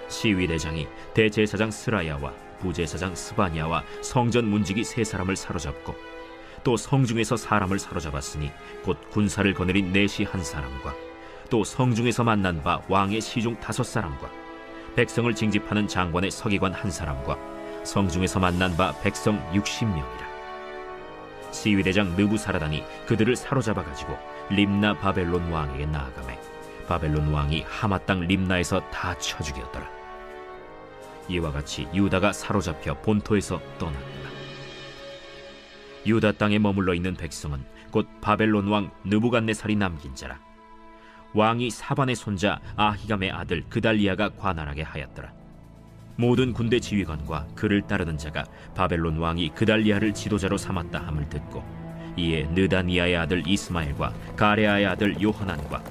시위대장이 대제사장 스라야와 부제사장 스바냐와 성전 문지기 세 사람을 사로잡고 또 성중에서 사람을 사로잡았으니 곧 군사를 거느린 내시 한 사람과 또 성중에서 만난 바 왕의 시중 5사람과 백성을 징집하는 장관의 서기관 한 사람과 성중에서 만난 바 백성 60명이라. 시위대장 느부사라단이 그들을 사로잡아 가지고 림나 바벨론 왕에게 나아가매 바벨론 왕이 하마 땅 림나에서 다 쳐 죽였더라. 이와 같이 유다가 사로잡혀 본토에서 떠났더라. 유다 땅에 머물러 있는 백성은 곧 바벨론 왕 느부갓네살이 남긴 자라. 왕이 사반의 손자 아히감의 아들 그달리아가 관할하게 하였더라. 모든 군대 지휘관과 그를 따르는 자가 바벨론 왕이 그달리아를 지도자로 삼았다 함을 듣고 이에 느다니아의 아들 이스마엘과 가레아의 아들 요하난과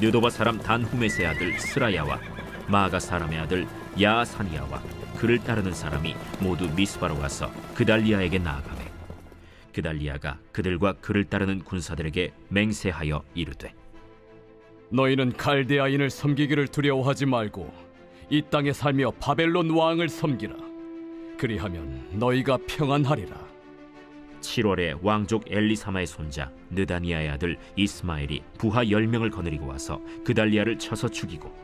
느도바 사람 단후메스의 아들 스라야와 마가 사람의 아들 야사니아와 그를 따르는 사람이 모두 미스바로 가서 그달리아에게 나아가매 그달리아가 그들과 그를 따르는 군사들에게 맹세하여 이르되 너희는 갈대아인을 섬기기를 두려워하지 말고 이 땅에 살며 바벨론 왕을 섬기라. 그리하면 너희가 평안하리라. 7월에 왕족 엘리사마의 손자 느다니아의 아들 이스마엘이 부하 10명을 거느리고 와서 그달리아를 쳐서 죽이고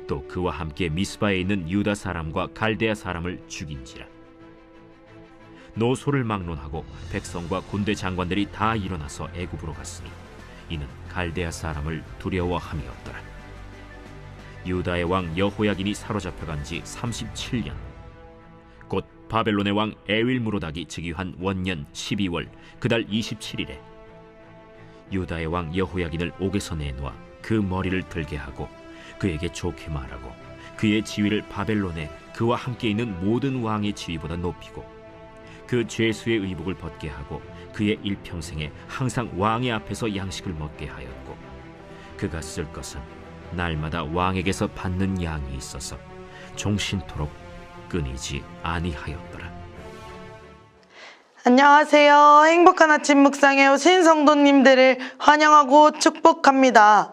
또 그와 함께 미스바에 있는 유다 사람과 갈대아 사람을 죽인지라. 노소를 막론하고 백성과 군대 장관들이 다 일어나서 애굽으로 갔으니 이는 갈대아 사람을 두려워함이었더라. 유다의 왕 여호야긴이 사로잡혀간 지 37년 곧 바벨론의 왕 에윌무로닥이 즉위한 원년 12월 그달 27일에 유다의 왕 여호야긴을 옥에서 내놓아 그 머리를 들게 하고 그에게 좋게 말하고 그의 지위를 바벨론에 그와 함께 있는 모든 왕의 지위보다 높이고 그 죄수의 의복을 벗게 하고 그의 일평생에 항상 왕의 앞에서 양식을 먹게 하였고 그가 쓸 것은 날마다 왕에게서 받는 양이 있어서 종신토록 끊이지 아니하였더라. 안녕하세요. 행복한 아침 묵상에 오신 성도님들을 환영하고 축복합니다.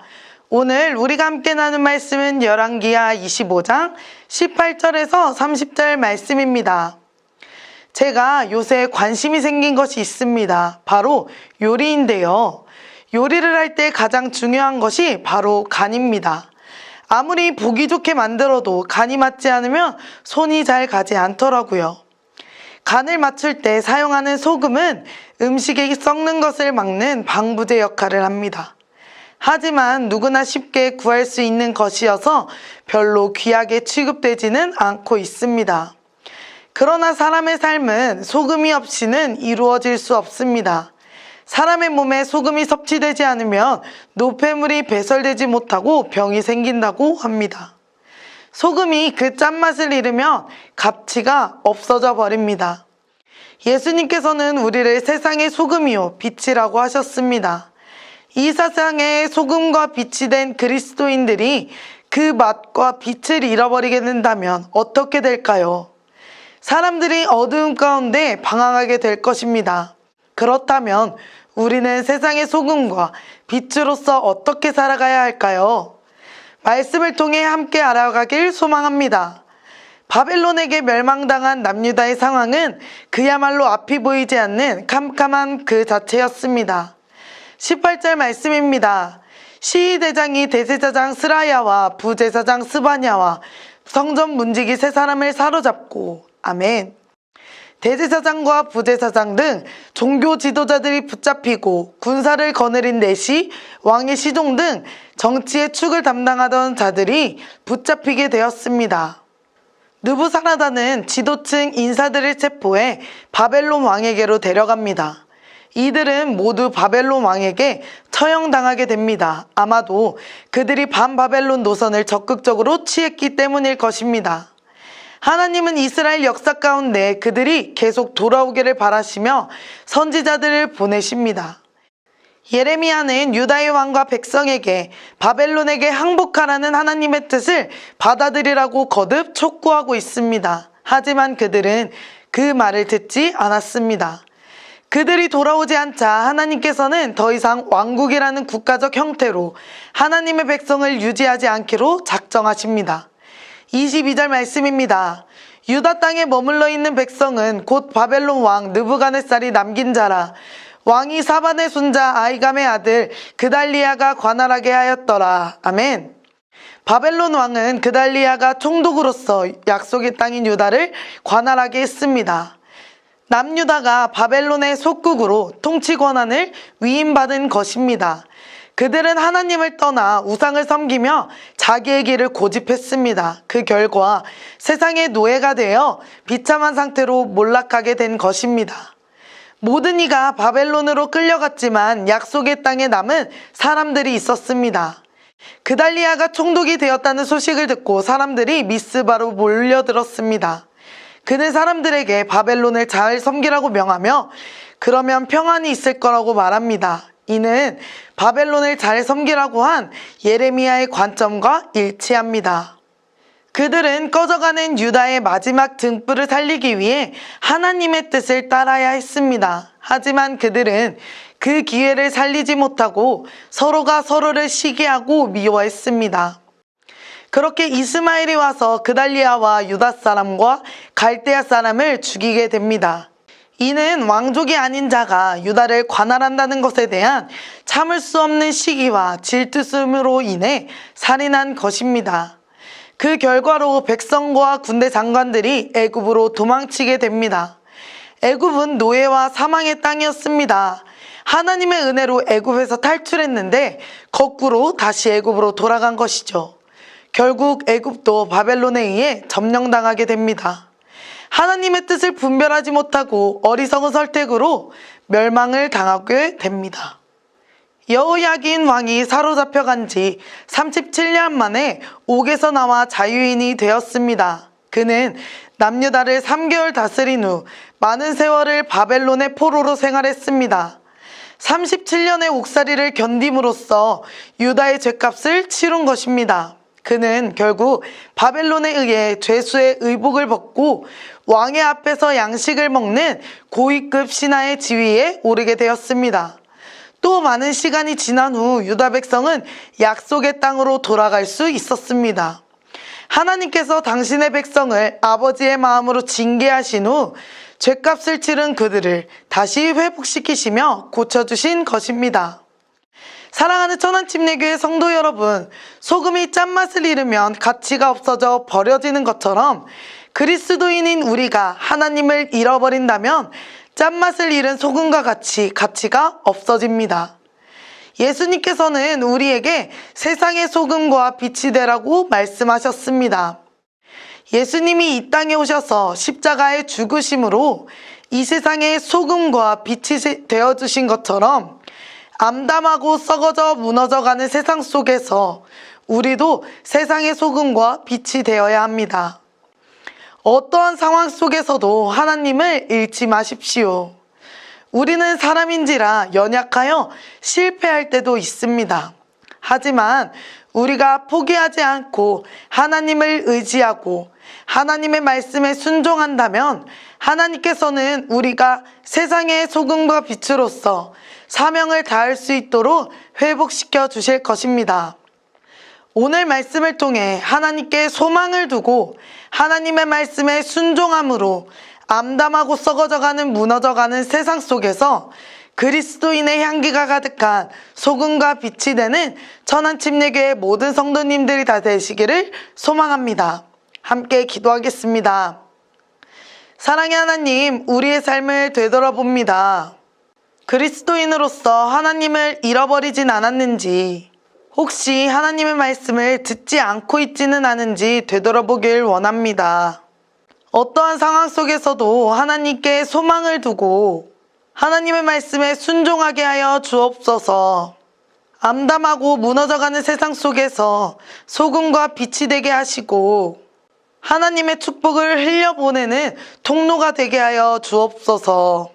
오늘 우리가 함께 나눈 말씀은 열왕기하 25장 18절에서 30절 말씀입니다. 제가 요새 관심이 생긴 것이 있습니다. 바로 요리인데요. 요리를 할 때 가장 중요한 것이 바로 간입니다. 아무리 보기 좋게 만들어도 간이 맞지 않으면 손이 잘 가지 않더라고요. 간을 맞출 때 사용하는 소금은 음식이 썩는 것을 막는 방부제 역할을 합니다. 하지만 누구나 쉽게 구할 수 있는 것이어서 별로 귀하게 취급되지는 않고 있습니다. 그러나 사람의 삶은 소금이 없이는 이루어질 수 없습니다. 사람의 몸에 소금이 섭취되지 않으면 노폐물이 배설되지 못하고 병이 생긴다고 합니다. 소금이 그 짠맛을 잃으면 가치가 없어져 버립니다. 예수님께서는 우리를 세상의 소금이요 빛이라고 하셨습니다. 이 세상에 소금과 빛이 된 그리스도인들이 그 맛과 빛을 잃어버리게 된다면 어떻게 될까요? 사람들이 어두움 가운데 방황하게 될 것입니다. 그렇다면 우리는 세상의 소금과 빛으로서 어떻게 살아가야 할까요? 말씀을 통해 함께 알아가길 소망합니다. 바벨론에게 멸망당한 남유다의 상황은 그야말로 앞이 보이지 않는 캄캄한 그 자체였습니다. 18절 말씀입니다. 시위대장이 대제사장 스라야와 부제사장 스바냐와 성전 문지기 세 사람을 사로잡고 아멘. 대제사장과 부제사장 등 종교 지도자들이 붙잡히고 군사를 거느린 내시, 왕의 시종 등 정치의 축을 담당하던 자들이 붙잡히게 되었습니다. 느부사라단은 지도층 인사들을 체포해 바벨론 왕에게로 데려갑니다. 이들은 모두 바벨론 왕에게 처형당하게 됩니다. 아마도 그들이 반바벨론 노선을 적극적으로 취했기 때문일 것입니다. 하나님은 이스라엘 역사 가운데 그들이 계속 돌아오기를 바라시며 선지자들을 보내십니다. 예레미야는 유다의 왕과 백성에게 바벨론에게 항복하라는 하나님의 뜻을 받아들이라고 거듭 촉구하고 있습니다. 하지만 그들은 그 말을 듣지 않았습니다. 그들이 돌아오지 않자 하나님께서는 더 이상 왕국이라는 국가적 형태로 하나님의 백성을 유지하지 않기로 작정하십니다. 22절 말씀입니다. 유다 땅에 머물러 있는 백성은 곧 바벨론 왕 느부갓네살이 남긴 자라. 왕이 사반의 손자 아이감의 아들 그달리아가 관할하게 하였더라. 아멘. 바벨론 왕은 그달리아가 총독으로서 약속의 땅인 유다를 관할하게 했습니다. 남유다가 바벨론의 속국으로 통치 권한을 위임받은 것입니다. 그들은 하나님을 떠나 우상을 섬기며 자기의 길을 고집했습니다. 그 결과 세상의 노예가 되어 비참한 상태로 몰락하게 된 것입니다. 모든 이가 바벨론으로 끌려갔지만 약속의 땅에 남은 사람들이 있었습니다. 그달리아가 총독이 되었다는 소식을 듣고 사람들이 미스바로 몰려들었습니다. 그는 사람들에게 바벨론을 잘 섬기라고 명하며 그러면 평안이 있을 거라고 말합니다. 이는 바벨론을 잘 섬기라고 한 예레미야의 관점과 일치합니다. 그들은 꺼져가는 유다의 마지막 등불을 살리기 위해 하나님의 뜻을 따라야 했습니다. 하지만 그들은 그 기회를 살리지 못하고 서로가 서로를 시기하고 미워했습니다. 그렇게 이스마엘이 와서 그달리아와 유다 사람과 갈대아 사람을 죽이게 됩니다. 이는 왕족이 아닌 자가 유다를 관할한다는 것에 대한 참을 수 없는 시기와 질투심으로 인해 살인한 것입니다. 그 결과로 백성과 군대 장관들이 애굽으로 도망치게 됩니다. 애굽은 노예와 사망의 땅이었습니다. 하나님의 은혜로 애굽에서 탈출했는데 거꾸로 다시 애굽으로 돌아간 것이죠. 결국 애굽도 바벨론에 의해 점령당하게 됩니다. 하나님의 뜻을 분별하지 못하고 어리석은 선택으로 멸망을 당하게 됩니다. 여호야긴 왕이 사로잡혀간 지 37년 만에 옥에서 나와 자유인이 되었습니다. 그는 남유다를 3개월 다스린 후 많은 세월을 바벨론의 포로로 생활했습니다. 37년의 옥살이를 견딤으로써 유다의 죄값을 치룬 것입니다. 그는 결국 바벨론에 의해 죄수의 의복을 벗고 왕의 앞에서 양식을 먹는 고위급 신하의 지위에 오르게 되었습니다. 또 많은 시간이 지난 후 유다 백성은 약속의 땅으로 돌아갈 수 있었습니다. 하나님께서 당신의 백성을 아버지의 마음으로 징계하신 후 죄값을 치른 그들을 다시 회복시키시며 고쳐주신 것입니다. 사랑하는 천안침례교회 성도 여러분, 소금이 짠맛을 잃으면 가치가 없어져 버려지는 것처럼 그리스도인인 우리가 하나님을 잃어버린다면 짠맛을 잃은 소금과 같이 가치가 없어집니다. 예수님께서는 우리에게 세상의 소금과 빛이 되라고 말씀하셨습니다. 예수님이 이 땅에 오셔서 십자가의 죽으심으로 이 세상의 소금과 빛이 되어주신 것처럼 암담하고 썩어져 무너져가는 세상 속에서 우리도 세상의 소금과 빛이 되어야 합니다. 어떠한 상황 속에서도 하나님을 잃지 마십시오. 우리는 사람인지라 연약하여 실패할 때도 있습니다. 하지만 우리가 포기하지 않고 하나님을 의지하고 하나님의 말씀에 순종한다면 하나님께서는 우리가 세상의 소금과 빛으로서 사명을 다할 수 있도록 회복시켜 주실 것입니다. 오늘 말씀을 통해 하나님께 소망을 두고 하나님의 말씀에 순종함으로 암담하고 썩어져가는 무너져가는 세상 속에서 그리스도인의 향기가 가득한 소금과 빛이 되는 천안침례교회 모든 성도님들이 다 되시기를 소망합니다. 함께 기도하겠습니다. 사랑의 하나님, 우리의 삶을 되돌아봅니다. 그리스도인으로서 하나님을 잃어버리진 않았는지, 혹시 하나님의 말씀을 듣지 않고 있지는 않은지 되돌아보길 원합니다. 어떠한 상황 속에서도 하나님께 소망을 두고 하나님의 말씀에 순종하게 하여 주옵소서. 암담하고 무너져가는 세상 속에서 소금과 빛이 되게 하시고 하나님의 축복을 흘려보내는 통로가 되게 하여 주옵소서.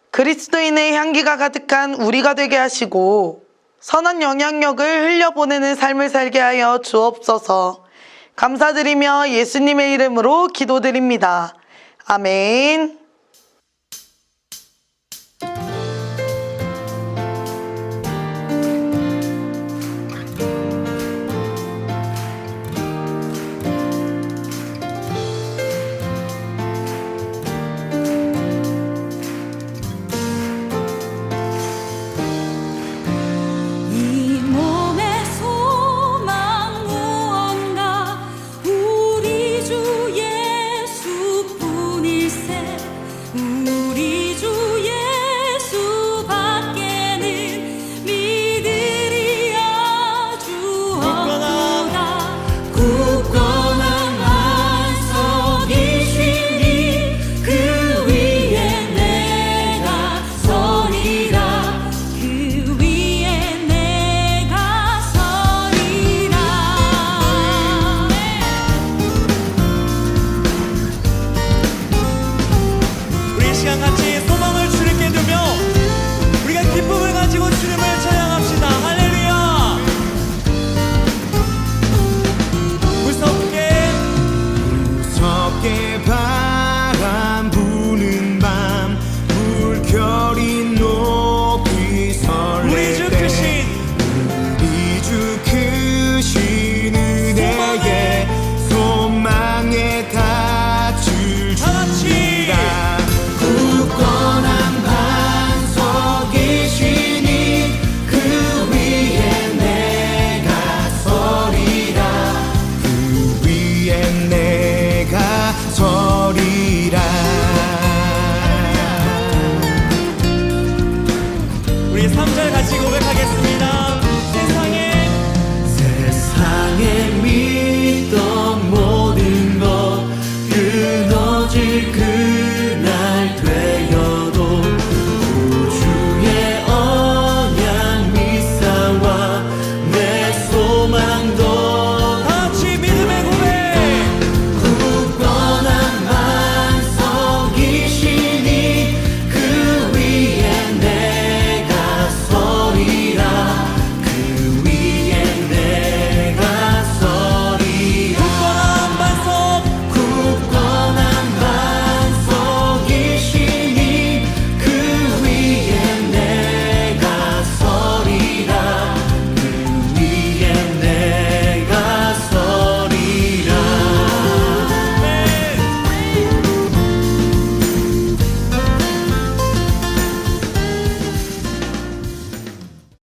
그리스도인의 향기가 가득한 우리가 되게 하시고 선한 영향력을 흘려보내는 삶을 살게 하여 주옵소서. 감사드리며 예수님의 이름으로 기도드립니다. 아멘.